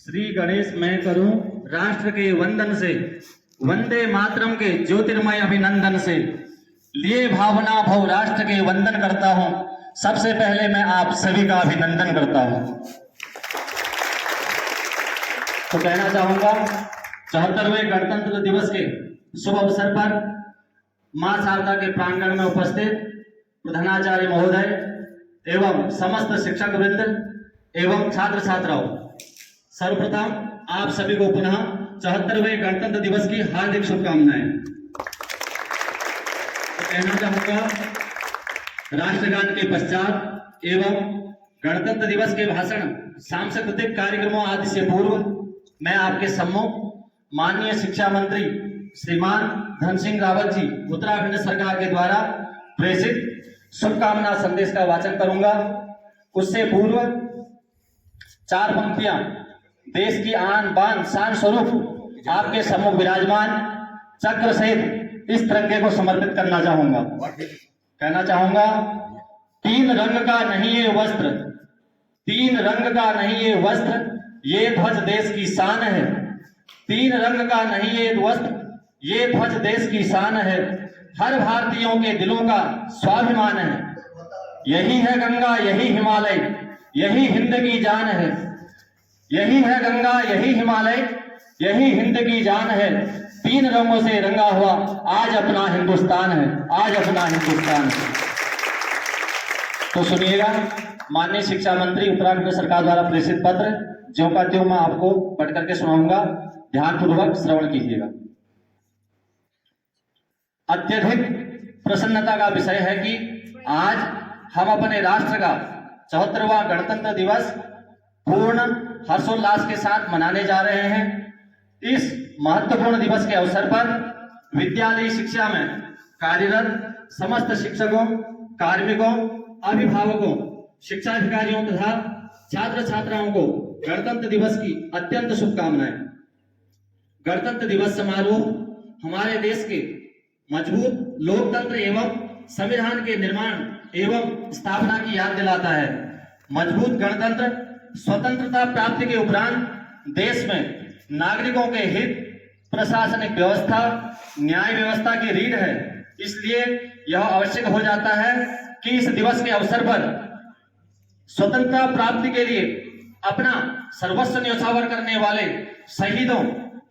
श्री गणेश मैं करूं राष्ट्र के वंदन से, वंदे मातरम के ज्योतिर्मय अभिनंदन से, लिए भावना भव राष्ट्र के वंदन करता हूं। सबसे पहले मैं आप सभी का अभिनंदन करता हूं। तो कहना चाहूंगा 74वें गणतंत्र दिवस के शुभ अवसर पर मां शारदा के प्रांगण में उपस्थित प्रधानाचार्य महोदय एवं समस्त शिक्षक वृंद एवं छात्र छात्राओं, सर्वप्रथम आप सभी को पुनः 74वें गणतंत्र दिवस की हार्दिक शुभकामनाएं। तो कहना चाहूंगा राष्ट्रगान के पश्चात एवं गणतंत्र दिवस के भाषण, सांस्कृतिक कार्यक्रमों आदि से पूर्व मैं आपके सम्मुख माननीय शिक्षा मंत्री श्रीमान धन सिंह रावत जी उत्तराखंड सरकार के द्वारा प्रेषित शुभकामना संदेश का वाचन करूंगा। उससे पूर्व 4 पंक्तियां देश की आन बान शान स्वरूप आपके सम्मुख विराजमान चक्र सहित इस तिरंगे को समर्पित करना चाहूंगा। कहना चाहूंगा 3 रंग का नहीं ये वस्त्र, 3 रंग का नहीं ये वस्त्र, ये ध्वज देश की शान है। 3 रंग का नहीं ये वस्त्र, ये ध्वज देश की शान है। हर भारतीयों के दिलों का स्वाभिमान है। यही है गंगा यही हिमालय, यही हिंद की जान है। यही है गंगा यही हिमालय, यही हिंद की जान है। 3 रंगों से रंगा हुआ आज अपना हिंदुस्तान है, आज अपना हिंदुस्तान है। तो सुनिएगा माननीय शिक्षा मंत्री उत्तराखंड सरकार द्वारा प्रेषित पत्र, ज्यों का त्यों मैं आपको पढ़ करके सुनाऊंगा, ध्यानपूर्वक श्रवण कीजिएगा। अत्यधिक प्रसन्नता का विषय है कि आज हम अपने राष्ट्र का 74वां गणतंत्र दिवस पूर्ण हर्षोल्लास के साथ मनाने जा रहे हैं। इस महत्वपूर्ण दिवस के अवसर पर विद्यालयी शिक्षा में कार्यरत समस्त शिक्षकों, कार्मिकों, अभिभावकों, शिक्षा अधिकारियों तथा छात्र छात्राओं को गणतंत्र दिवस की अत्यंत शुभकामनाएं। गणतंत्र दिवस समारोह हमारे देश के मजबूत लोकतंत्र एवं संविधान के निर्माण एवं स्थापना की याद दिलाता है। मजबूत गणतंत्र स्वतंत्रता प्राप्ति के उपरांत देश में नागरिकों के हित, प्रशासनिक व्यवस्था, न्याय व्यवस्था की रीढ़ है। इसलिए यह आवश्यक हो जाता है कि इस दिवस के अवसर पर स्वतंत्रता प्राप्ति के लिए अपना सर्वस्व न्यौछावर करने वाले शहीदों,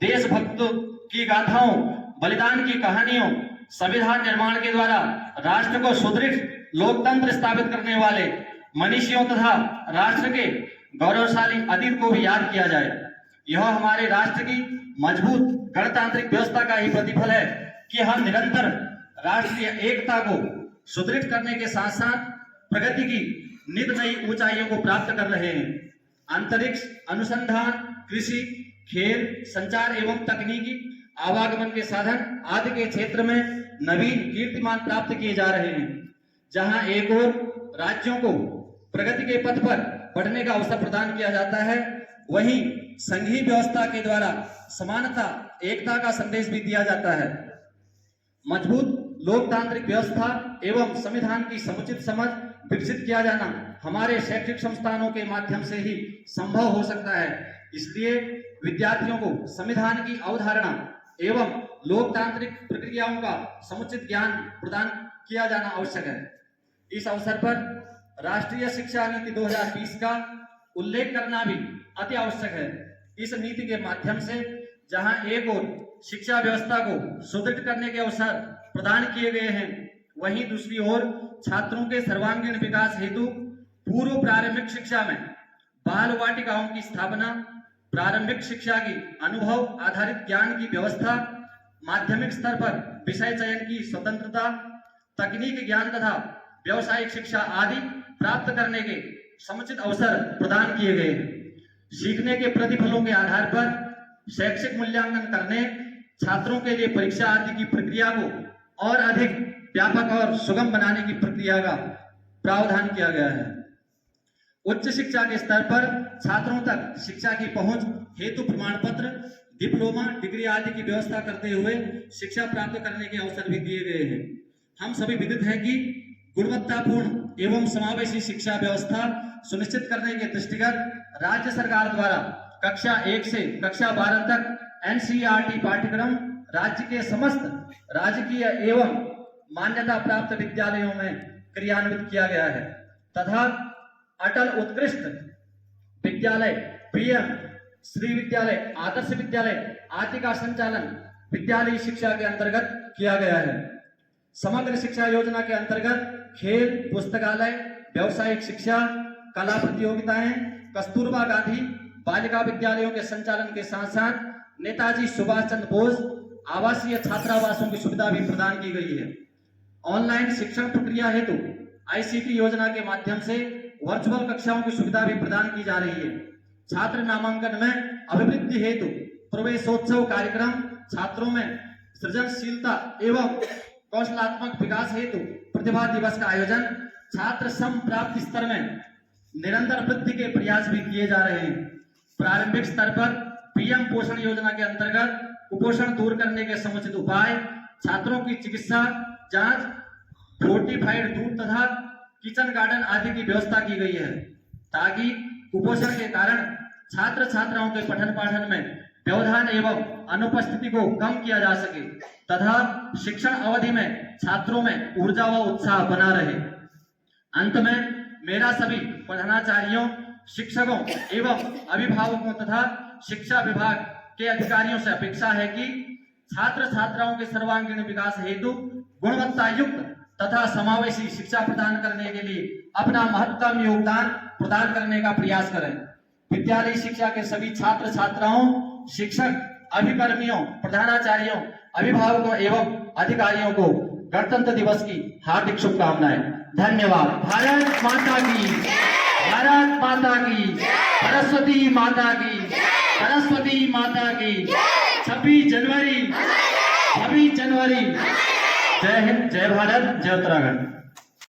देशभक्तों की गाथाओं, बलिदान की कहानियों, संविधान निर्माण के द्वारा राष्ट्र को सुदृढ़ लोकतंत्र स्थापित करने वाले मनीषियों तथा राष्ट्र के गौरवशाली अतीत को भी याद किया जाए। यह हमारे राष्ट्र की मजबूत गणतांत्रिक व्यवस्था का ही प्रतिफल है कि हम निरंतर राष्ट्रीय एकता को सुदृढ़ करने के साथ साथ प्रगति की नित नई ऊंचाइयों को प्राप्त कर रहे हैं। अंतरिक्ष अनुसंधान, कृषि, खेल, संचार एवं तकनीकी, आवागमन के साधन आदि के क्षेत्र में नवीन कीर्तिमान प्राप्त किए जा रहे हैं। जहां एक ओर राज्यों को प्रगति के पथ पर बढ़ने का अवसर प्रदान किया जाता है, वहीं संघीय व्यवस्था के द्वारा समानता, एकता का संदेश भी दिया जाता है। मजबूत लोकतांत्रिक व्यवस्था एवं संविधान की समुचित समझ विकसित किया जाना हमारे शैक्षिक संस्थानों के माध्यम से ही संभव हो सकता है। इसलिए विद्यार्थियों को संविधान की अवधारणा एवं लोकतांत्रिक प्रक्रियाओं का समुचित ज्ञान प्रदान किया जाना आवश्यक है। इस अवसर पर राष्ट्रीय शिक्षा नीति 2020 का उल्लेख करना भी अति आवश्यक है। इस नीति के माध्यम से जहां एक ओर शिक्षा व्यवस्था को सुदृढ़ करने के अवसर प्रदान किए गए हैं, वहीं दूसरी ओर छात्रों के सर्वांगीण विकास हेतु पूर्व प्रारंभिक शिक्षा में बाल वाटिकाओं की स्थापना, प्रारंभिक शिक्षा की अनुभव आधारित ज्ञान की व्यवस्था, माध्यमिक स्तर पर विषय चयन की स्वतंत्रता, तकनीक ज्ञान तथा व्यावसायिक शिक्षा आदि प्राप्त करने के समुचित अवसर प्रदान किए गए हैं। सीखने के प्रतिफलों के आधार पर शैक्षिक मूल्यांकन करने, छात्रों के लिए परीक्षा आदि की प्रक्रिया को और अधिक व्यापक और सुगम बनाने की प्रक्रिया का प्रावधान किया गया है। उच्च शिक्षा के स्तर पर छात्रों तक शिक्षा की पहुंच हेतु प्रमाण पत्र, डिप्लोमा, डिग्री आदि की व्यवस्था करते हुए शिक्षा प्राप्त करने के अवसर भी दिए गए हैं। हम सभी विदित हैं कि गुणवत्तापूर्ण एवं समावेशी शिक्षा व्यवस्था सुनिश्चित करने के दृष्टिगत राज्य सरकार द्वारा कक्षा 1 से कक्षा 12 तक एनसीईआरटी पाठ्यक्रम राज्य के समस्त राजकीय एवं मान्यता प्राप्त विद्यालयों में क्रियान्वित किया गया है तथा अटल उत्कृष्ट विद्यालय, पीएम श्री विद्यालय, आदर्श विद्यालय आदि का संचालन विद्यालयी शिक्षा के अंतर्गत किया गया है। समग्र शिक्षा योजना के अंतर्गत खेल, पुस्तकालय, व्यावसायिक शिक्षा, कला प्रतियोगिताएं, कस्तूरबा गांधी बालिका विद्यालयों के संचालन के साथ साथ नेताजी सुभाष चंद्र बोस आवासीय छात्रावासों की सुविधा भी प्रदान की गई है। ऑनलाइन शिक्षण प्रक्रिया हेतु आईसीटी योजना के माध्यम से वर्चुअल कक्षाओं की सुविधा भी प्रदान की जा रही है। छात्र नामांकन में अभिवृद्धि हेतु प्रवेशोत्सव कार्यक्रम, छात्रों में सृजनशीलता एवं कौशलात्मक विकास हेतु प्रतिभा दिवस का आयोजन, छात्र सम प्राप्ति स्तर में निरंतर वृद्धि के प्रयास भी किए जा रहे हैं। प्रारंभिक स्तर पर पीएम पोषण योजना के अंतर्गत कुपोषण दूर करने के समुचित उपाय, छात्रों की चिकित्सा जांच, फोर्टिफाइड दूध तथा किचन गार्डन आदि की व्यवस्था की गई है ताकि कुपोषण के कारण छात्र छात्राओं के पठन पाठन में व्यवधान एवं अनुपस्थिति को कम किया जा सके तथा शिक्षण अवधि में छात्रों में ऊर्जा व उत्साह बना रहे। अंत में मेरा सभी प्रधानाचार्यों, शिक्षकों एवं अभिभावकों तथा शिक्षा विभाग के अधिकारियों से अपेक्षा है कि छात्र छात्राओं के सर्वांगीण विकास हेतु गुणवत्ता युक्त तथा समावेशी शिक्षा प्रदान करने के लिए अपना महत्तम योगदान प्रदान करने का प्रयास करें। विद्यालय शिक्षा के सभी छात्र छात्राओं, शिक्षक, अभिकर्मियों, प्रधानाचार्यों, अभिभावकों एवं अधिकारियों को गणतंत्र दिवस की हार्दिक शुभकामनाएं। धन्यवाद। भारत माता की, भारत माता की, सरस्वती माता की, सरस्वती माता की। 26 जनवरी, 26 जनवरी। जय हिंद, जय भारत, जय उत्तराखंड।